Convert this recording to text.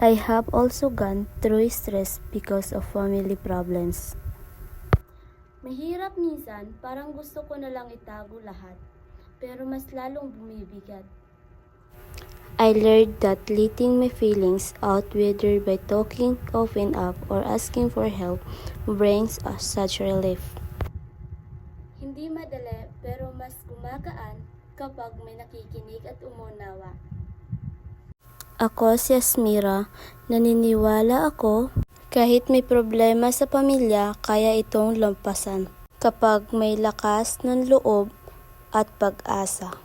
I have also gone through stress because of family problems. Mahirap minsan, parang gusto ko na lang itago lahat, pero mas lalong bumibigat. I learned that letting my feelings out, whether by talking, open up, or asking for help, brings us such relief. Hindi madali, pero mas gumagaan kapag may nakikinig at umunawa. Ako si Asmira, naniniwala ako kahit may problema sa pamilya, kaya itong lampasan kapag may lakas ng loob at pag-asa.